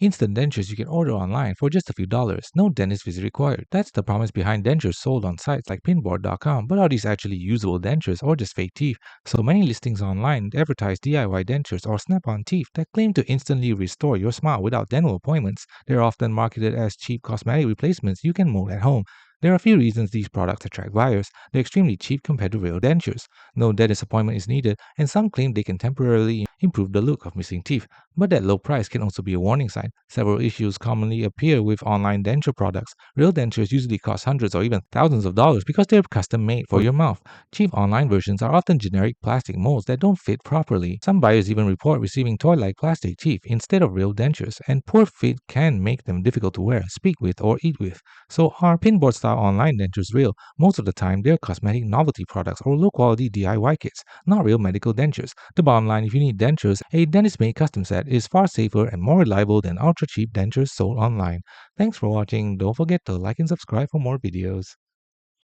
Instant dentures you can order online for just a few dollars, no dentist visit required. That's the promise behind dentures sold on sites like Pinboard.com, but are these actually usable dentures or just fake teeth? So many listings online advertise DIY dentures or snap-on teeth that claim to instantly restore your smile without dental appointments. They're often marketed as cheap cosmetic replacements you can mold at home. There are a few reasons these products attract buyers. They're extremely cheap compared to real dentures. No dentist appointment is needed, and some claim they can temporarily improve the look of missing teeth. But that low price can also be a warning sign. Several issues commonly appear with online denture products. Real dentures usually cost hundreds or even thousands of dollars because they're custom made for your mouth. Cheap online versions are often generic plastic molds that don't fit properly. Some buyers even report receiving toy-like plastic teeth instead of real dentures, and poor fit can make them difficult to wear, speak with, or eat with. So are pinboard style online dentures real? Most of the time, they're cosmetic novelty products or low quality DIY kits, not real medical dentures. The bottom line, if you need dentures, a dentist made custom set is far safer and more reliable than ultra cheap dentures sold online. Thanks for watching. Don't forget to like and subscribe for more videos.